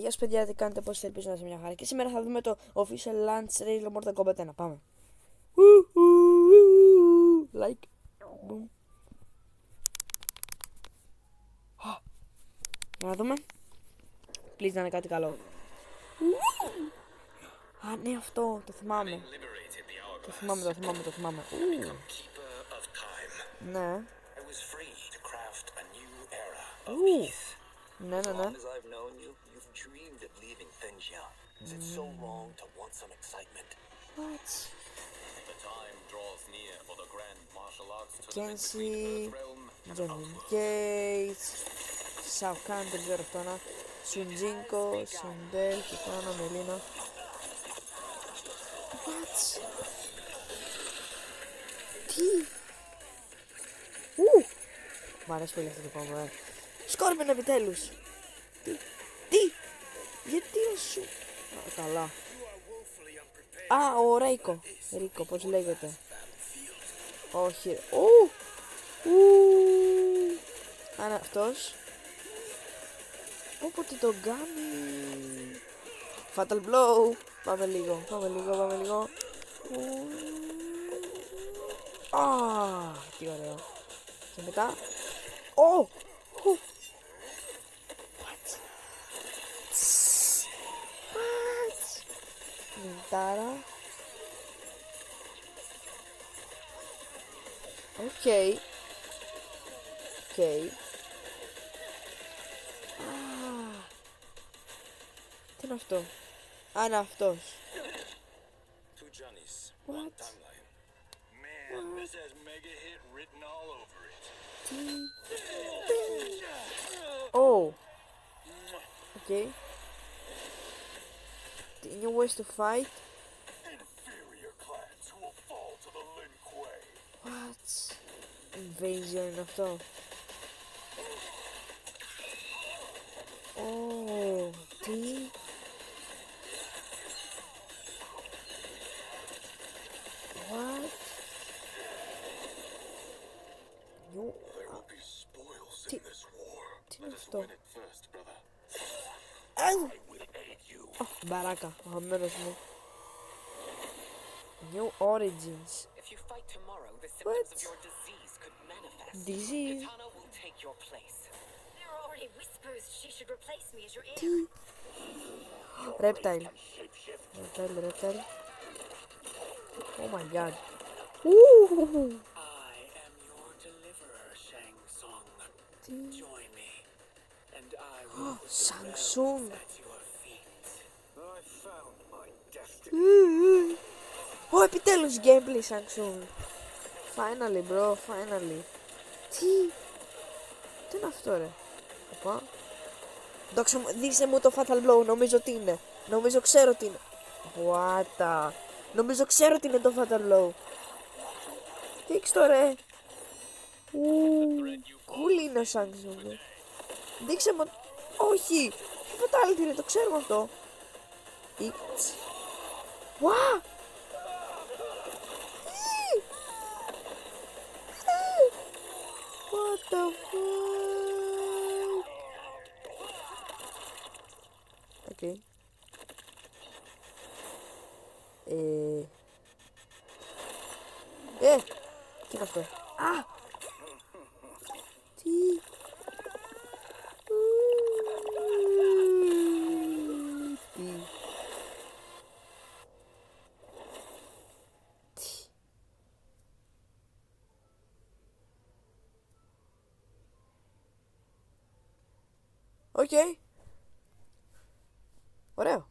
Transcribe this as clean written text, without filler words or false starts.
Γεια σας παιδιά, τι κάνετε, πώς είστε, ελπίζω να είστε μια χαρά. Και σήμερα θα δούμε το official launch trailer Mortal Kombat 1. Πάμε. Like. Boom. Για να δούμε. Please να είναι κάτι καλό. Α, ναι, αυτό, το θυμάμαι. Το θυμάμαι. Ναι. Ναι. What? Kenshi, Johnny Cage, Shao Kahn, δεν ξέρω αυτό να. Σουντζίνκο, Σουντέλ, Κιτάνα, Μελίνα. What? Τι? Μ' αρέσει πολύ αυτό το κόμμα, Σκόρπιον επιτέλους. Τι? Γιατί ο σου... καλά. Α, ο Ρέικο. Ρίκο, πώς λέγεται. Όχι. Αν αυτός. Όποτε τον κάνει. Fatal blow. Πάμε λίγο. Τι ωραίο. Και μετά. Μιντάρα. Οκ. Τι είναι αυτό? Α, είναι αυτός. What? Okay. The new ways to fight. What? Invasion είναι αυτό. Τι? What? Τι είναι αυτό? Μπαράκα, αγαπημένος μου. New Origins. What? Disease? Τι? Reptile. Oh my god. Τι? Shang Tsung. Επιτέλους gameplay Shang Tsung. Finally bro, finally. Τι είναι αυτό ρε? Δείξε μου το Fatal Blow, νομίζω ξέρω τι είναι. What? Νομίζω ξέρω τι είναι το Fatal Blow. Δείξ' το ρε. Cool είναι ο Shang Tsung. Δείξε μου. Όχι. Fatality είναι, το ξέρουμε αυτό. What? What the fuck? Okay. Τι είναι αυτό? Τι? Οκ. Ωραίο.